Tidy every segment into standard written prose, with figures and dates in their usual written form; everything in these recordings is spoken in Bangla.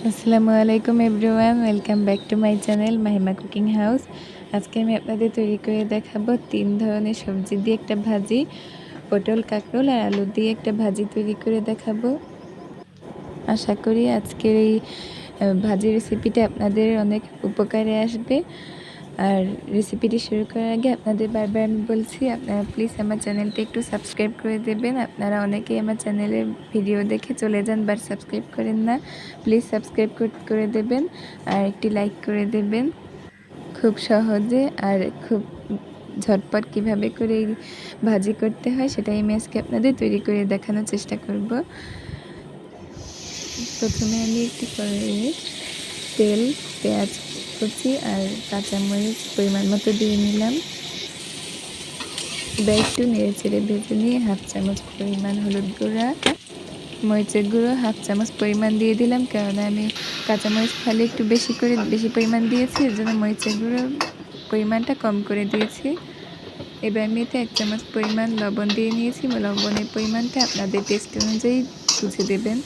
আসসালামু আলাইকুম everyone, welcome back to my channel Mahima cooking house. আজকে আমি আপনাদের তৈরি করে দেখাবো 3 ধরনের সবজি দিয়ে একটা ভাজি, পটল, কাঁকরোল আর আলু দিয়ে একটা ভাজি তৈরি করে দেখাবো। আশা করি আজকের এই ভাজি রেসিপিটা আপনাদের অনেক উপকারে আসবে। আর রেসিপিটি শুরু করার আগে আপনাদের বারবার আমি বলছি, আপনারা প্লিজ আমার চ্যানেলটা একটু সাবস্ক্রাইব করে দেবেন। আপনারা অনেকেই আমার চ্যানেলে ভিডিও দেখে চলে যান বাট সাবস্ক্রাইব করেন না। প্লিজ সাবস্ক্রাইব করে দেবেন আর একটি লাইক করে দেবেন। খুব সহজে আর খুব ঝটপট কিভাবে করে ভাজি করতে হয় সেটাই আমি আজকে আপনাদের তৈরি করে দেখানোর চেষ্টা করব। প্রথমে আমি একটি কড়াইয়ে তেল, পেঁয়াজ কুচি আর কাঁচামরিচ পরিমাণ মতো দিয়ে নিলাম। এবার একটু নেড়ে চেড়ে ভেজে নিয়ে হাফ চামচ পরিমাণ হলুদ গুঁড়া, মরিচের গুঁড়ো হাফ চামচ পরিমাণ দিয়ে দিলাম, কারণ আমি কাঁচামরিচ খালি একটু বেশি পরিমাণ দিয়েছি, এর জন্য মরিচের গুঁড়ো পরিমাণটা কম করে দিয়েছি। এবার আমি এতে 1 চামচ পরিমাণ লবণ দিয়ে নিয়েছি। লবণের পরিমাণটা আপনাদের টেস্ট অনুযায়ী বুঝে দেবেন।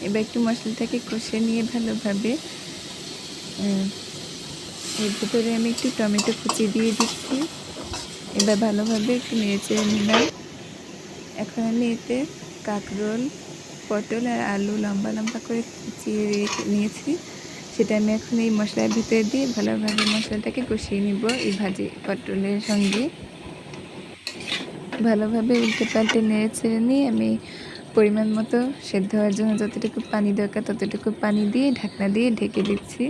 এবার একটু মশলাটাকে কষে নিয়ে ভালোভাবে এর ভিতরে আমি একটু টমেটো কুচি দিয়ে দিচ্ছি। এবার ভালোভাবে একটু নেড়ে চেড়ে নিলাম। এখন আমি এতে কাঁকরোল, পটল আর আলু লম্বা লম্বা করে কুচিয়ে রেখে নিয়েছি, সেটা আমি এখন এই মশলার ভিতরে দিয়ে ভালোভাবে মশলাটাকে কষিয়ে নিব। এই ভাজি পটলের সঙ্গে ভালোভাবে উল্টে পাল্টে নেড়ে চেড়ে নিয়ে আমি পরিমাণ মতো সেদ্ধ হওয়ার জন্য যতটুকু পানি দরকার ততটুকু পানি দিয়ে ঢাকনা দিয়ে ঢেকে দিচ্ছি।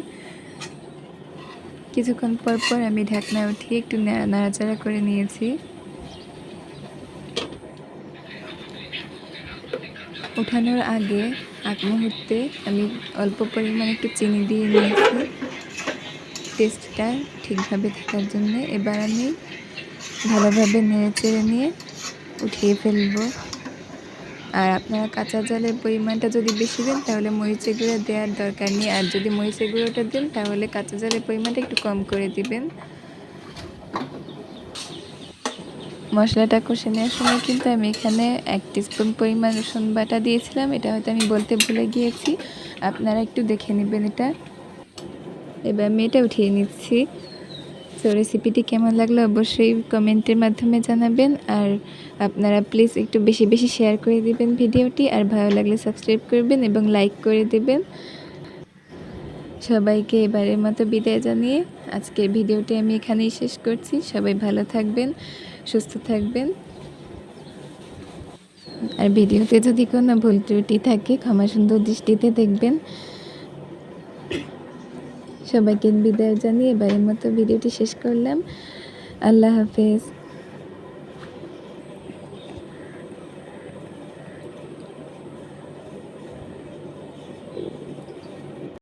কিছুক্ষণ পর পর আমি ঢাকনা উঠিয়ে একটু নাড়াচাড়া করে নিয়েছি। উঠানোর আগ মুহূর্তে আমি অল্প পরিমাণ একটু চিনি দিয়ে নিয়েছি টেস্টটা ঠিকভাবে থাকার জন্য। এবার আমি ভালোভাবে নেড়ে চেড়ে নিয়ে উঠিয়ে ফেলবো। আর আপনারা কাঁচা ঝালের পরিমাণটা যদি বেশি দেন তাহলে মরিচের গুঁড়ো দেওয়ার দরকার নেই, আর যদি মরিচের গুঁড়োটা দেন তাহলে কাঁচা ঝালের পরিমাণটা একটু কম করে দিবেন। মশলাটা কষে নেওয়ার সময় কিন্তু আমি এখানে 1 টিস্পুন পরিমাণ রসুন বাটা দিয়েছিলাম, এটা হয়তো আমি বলতে ভুলে গিয়েছি, আপনারা একটু দেখে নেবেন এটা। এবার আমি এটা উঠিয়ে নিচ্ছি। তো রেসিপিটি কেমন লাগলো অবশ্যই কমেন্টের মাধ্যমে জানাবেন, আর আপনারা প্লিজ একটু বেশি বেশি শেয়ার করে দিবেন ভিডিওটি, আর ভালো লাগলে সাবস্ক্রাইব করবেন এবং লাইক করে দেবেন। সবাইকে এবারের মতো বিদায় জানিয়ে আজকের ভিডিওটি আমি এখানেই শেষ করছি। সবাই ভালো থাকবেন, সুস্থ থাকবেন, আর ভিডিওতে যদি কোনো ভুল ত্রুটি থাকে ক্ষমা সুন্দর দৃষ্টিতে দেখবেন। সবাইকে বিদায় জানিয়ে এবারের মতো ভিডিওটি শেষ করলাম। আল্লাহ হাফেজ।